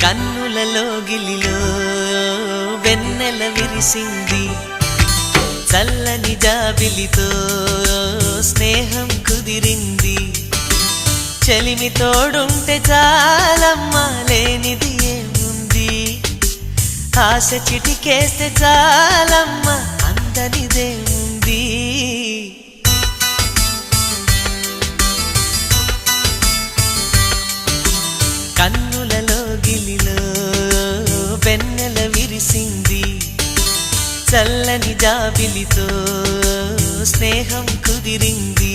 కన్నులలో గిలిలో వెన్నెల విరిసింది, చల్లని జాబిలితో స్నేహం కుదిరింది. చలిమి తోడుంటే చాలమ్మా, లేనిది ఏముంది, ఆశ చిటికేస్తే చాలమ్మా, అందనిదేముంది. కన్నులలో గిలిలో వెన్నెల విరిసింది, చల్లని జాబిలితో స్నేహం కుదిరింది.